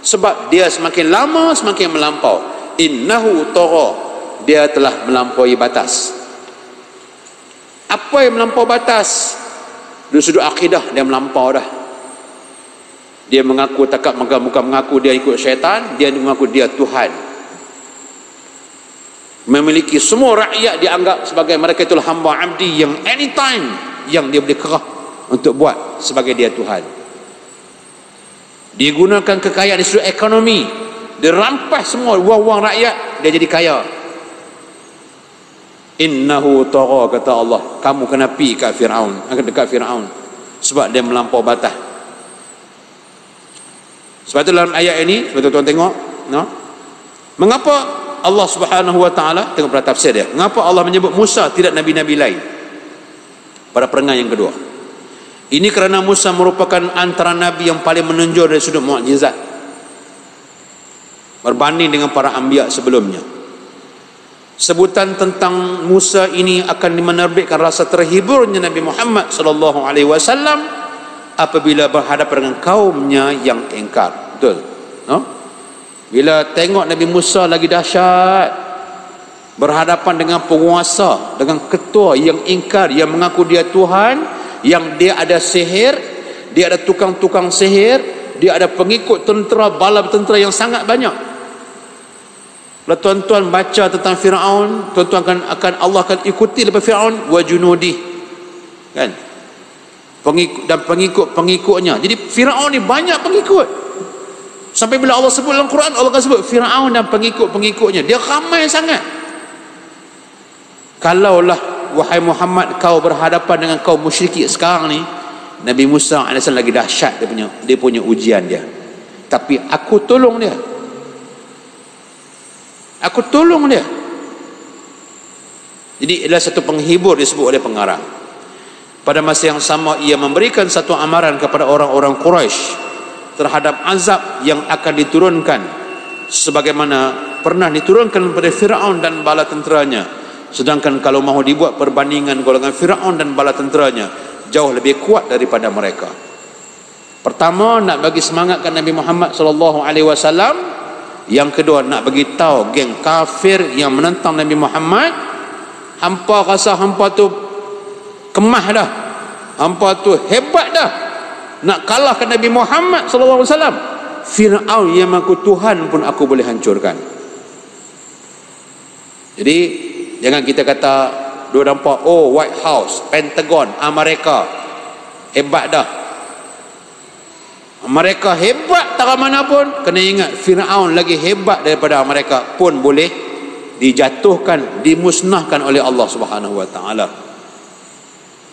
Speaker 1: Sebab dia semakin lama semakin melampau. Innahu tagha, dia telah melampaui batas. Apa yang melampau batas? Dari sudut akidah dia melampau dah. Dia mengaku takkan bukan mengaku dia ikut syaitan, dia mengaku dia Tuhan. Memiliki semua rakyat dianggap sebagai mereka itulah hamba abdi yang anytime yang dia boleh kerah untuk buat sebagai dia Tuhan. Dia gunakan kekayaan di sudut ekonomi, dia rampas semua wang-wang rakyat, dia jadi kaya. Innahu tagha, kata Allah, kamu kena pi kat Firaun, dekat Firaun, sebab dia melampau batas. Sebab itu dalam ayat ini, sebab tuan tengok, no? Mengapa Allah Subhanahu wa taala, tengok pada tafsir dia, mengapa Allah menyebut Musa tidak nabi-nabi lain pada perangan yang kedua? Ini kerana Musa merupakan antara nabi yang paling menonjol dari sudut mukjizat berbanding dengan para anbiya sebelumnya. Sebutan tentang Musa ini akan menerbitkan rasa terhiburnya Nabi Muhammad sallallahu alaihi wasallam apabila berhadapan dengan kaumnya yang ingkar. Betul, no? Bila tengok Nabi Musa lagi dahsyat berhadapan dengan penguasa, dengan ketua yang ingkar, yang mengaku dia Tuhan, yang dia ada sihir, dia ada tukang-tukang sihir, dia ada pengikut tentera, bala tentera yang sangat banyak. Kalau tuan-tuan baca tentang Firaun, tuan-tuan akan Allah akan ikuti lepas Firaun wa junudi, kan, pengikut dan pengikut-pengikutnya. Jadi Firaun ni banyak pengikut, sampai bila Allah sebut dalam Quran, Allah akan sebut Firaun dan pengikut-pengikutnya, dia ramai sangat. Kalaulah wahai Muhammad kau berhadapan dengan kaum musyrikin sekarang ni, Nabi Musa AS lagi dahsyat dia punya ujian dia, tapi aku tolong dia, aku tolong dia. Jadi adalah satu penghibur disebut oleh pengarang. Pada masa yang sama ia memberikan satu amaran kepada orang-orang Quraisy terhadap azab yang akan diturunkan sebagaimana pernah diturunkan kepada Firaun dan bala tenteranya. Sedangkan kalau mahu dibuat perbandingan golongan Firaun dan bala tenteranya, jauh lebih kuat daripada mereka. Pertama, nak bagi semangatkan Nabi Muhammad sallallahu alaihi wasallam. Yang kedua, nak bagi tahu geng kafir yang menentang Nabi Muhammad, hampa rasa hampa tu kemah dah, hampa tu hebat dah, nak kalahkan Nabi Muhammad sallallahu alaihi wasallam. Firaun yang mengaku Tuhan pun aku boleh hancurkan. Jadi jangan kita kata dua nampak, oh White House, Pentagon, Amerika hebat dah, mereka hebat tak mana pun. Kena ingat Firaun lagi hebat daripada mereka, pun boleh dijatuhkan, dimusnahkan oleh Allah Subhanahu wa taala.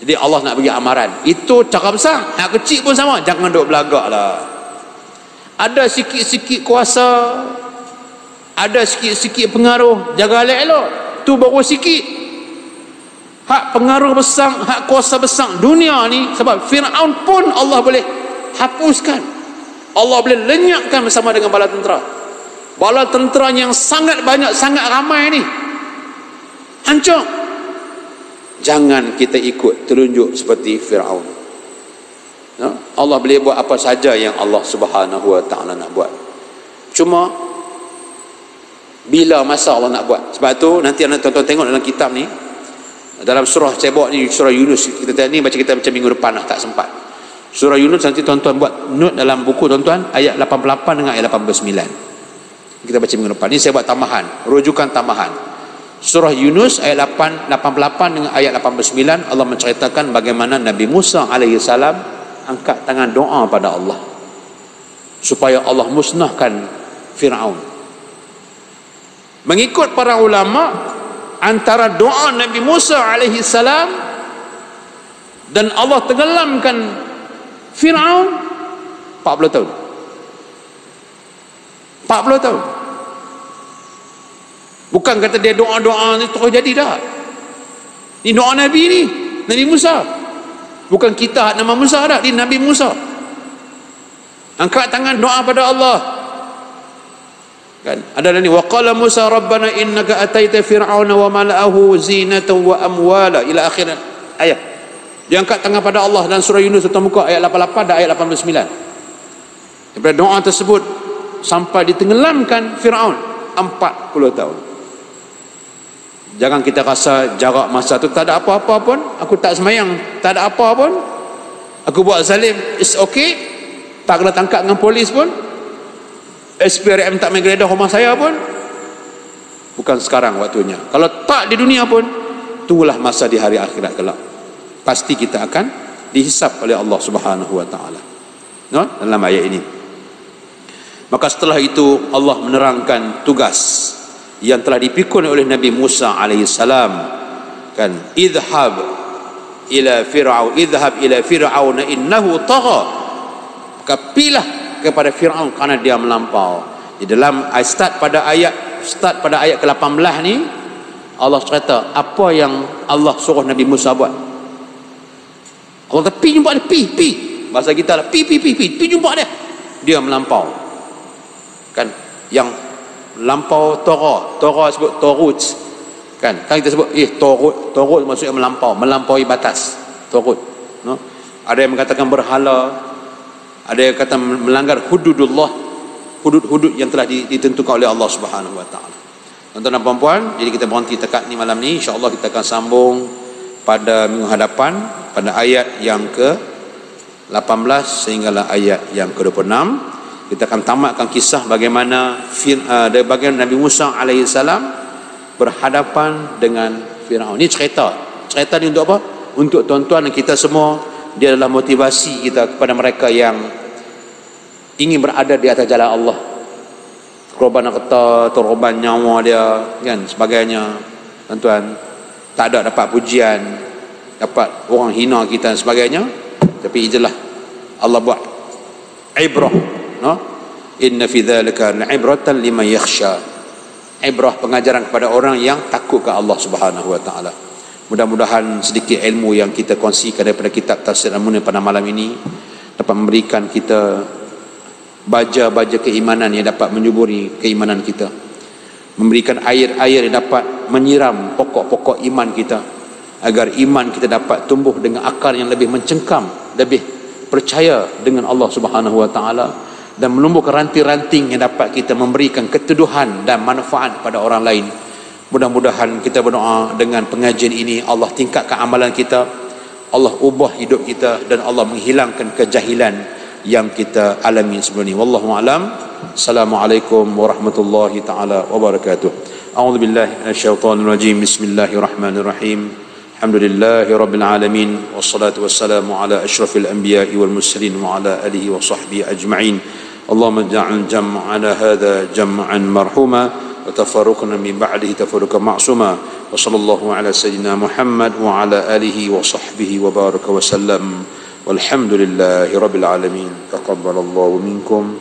Speaker 1: Jadi Allah nak bagi amaran, itu cakap besar, hak kecil pun sama, jangan duk belagaklah. Ada sikit-sikit kuasa, ada sikit-sikit pengaruh, jaga elok-elok, tu baru sikit. Hak pengaruh besar, hak kuasa besar dunia ni, sebab Firaun pun Allah boleh hapuskan, Allah boleh lenyapkan bersama dengan bala tentera. Bala tentera yang sangat banyak, sangat ramai ni hancur. Jangan kita ikut telunjuk seperti Firaun. Allah boleh buat apa saja yang Allah Subhanahu wa taala nak buat. Cuma bila masa Allah nak buat. Sebab tu nanti tuan-tuan tengok dalam kitab ni, dalam surah saya bawa ni, surah Yunus, kita ni baca, kita baca minggu depan lah, tak sempat. Surah Yunus nanti tuan-tuan buat note dalam buku tuan-tuan, ayat 88 dengan ayat 89. Kita baca minggu depan. Ini saya buat tambahan, rujukan tambahan. Surah Yunus ayat 88 dengan ayat 89, Allah menceritakan bagaimana Nabi Musa alaihissalam angkat tangan doa pada Allah supaya Allah musnahkan Firaun. Mengikut para ulama, antara doa Nabi Musa alaihissalam dan Allah tenggelamkan Firaun 40 tahun. 40 tahun. Bukan kata dia doa-doa ni terus jadi dah. Ni doa Nabi ni, Nabi Musa. Bukan kita nama Musa dah, ni Nabi Musa. Angkat tangan doa pada Allah. Kan? Ada ni, wa qala Musa rabbana innaka ataita fir'auna wa mala'ahu zinatan wa amwala ila akhir ayat. Dia angkat tangan pada Allah dan surah Yunus tuan muka ayat 88 dan ayat 89. Daripada doa tersebut sampai ditenggelamkan Firaun 40 tahun. Jangan kita rasa jarak masa tu tak ada apa-apa pun, aku tak semayang, tak ada apa pun, aku buat zalim, it's okay, tak kena tangkap dengan polis pun, SPRM tak main geledah rumah saya pun. Bukan sekarang waktunya. Kalau tak di dunia pun, tunggulah masa di hari akhirat kelak. Pasti kita akan dihisap oleh Allah Subhanahu wa taala. No? Dalam ayat ini. Maka setelah itu Allah menerangkan tugas yang telah dipikul oleh Nabi Musa alaihissalam, kan, idhab ila fir'aun innahu tagha, maka pilah kepada Fir'aun kerana dia melampau. Di dalam start pada ayat ke-18 ni Allah cerita apa yang Allah suruh Nabi Musa buat. Allah kata pi jumpa dia, pi bahasa kita lah, pi jumpa dia melampau, kan, yang lampau Tora sebut Torut, kan kita sebut Torut maksudnya melampaui batas, Torut, no? Ada yang mengatakan berhala, ada yang kata melanggar hududullah, hudud yang telah ditentukan oleh Allah Subhanahu wa taala. Tuan-tuan dan puan-puan, jadi kita berhenti dekat ni malam ni, insya-Allah kita akan sambung pada minggu hadapan pada ayat yang ke-18 sehinggalah ayat yang ke-26. Kita akan tamatkan kisah bagaimana Nabi Musa alaihissalam berhadapan dengan Firaun. Ini cerita ni untuk apa? Untuk tuan-tuan dan kita semua. Dia adalah motivasi kita kepada mereka yang ingin berada di atas jalan Allah, korban harta, korban nyawa dia, kan, sebagainya. Tuan-tuan, tak ada dapat pujian, dapat orang hina kita dan sebagainya, tapi itulah Allah buat ibrah, no? Inna fi dzalika la'ibratan liman yakhsha. Ibrah, pengajaran kepada orang yang takut ke Allah Subhanahu wa taala. Mudah-mudahan sedikit ilmu yang kita kongsikan daripada kitab Tafsir Al-Munir pada malam ini dapat memberikan kita baja-baja keimanan yang dapat menyuburi keimanan kita, memberikan air-air yang dapat menyiram pokok-pokok iman kita, agar iman kita dapat tumbuh dengan akar yang lebih mencengkam, lebih percaya dengan Allah Subhanahu wa taala, dan menumbuhkan ranting-ranting yang dapat kita memberikan keteduhan dan manfaat kepada orang lain. Mudah-mudahan kita berdoa dengan pengajian ini Allah tingkatkan amalan kita, Allah ubah hidup kita, dan Allah menghilangkan kejahilan yang kita alami sebelum ini. Wallahu a'lam. Assalamualaikum warahmatullahi taala wabarakatuh. A'udzubillahi minasyaitonir rajim. Bismillahirrahmanirrahim. Alhamdulillahi rabbil alamin, wassalatu wassalamu ala asyrafil anbiya'i wal mursalin wa ala alihi wa sahbihi ajma'in. Allahumma ja'al jam'ana hadha jam'an marhuma wa tafarruqna min ba'dihi tafarruqan ma'suma. Wa sallallahu ala sayyidina Muhammad wa ala alihi wa sahbihi wa baraka wa sallam. Walhamdulillahi rabbil alamin. Taqabbalallahu minkum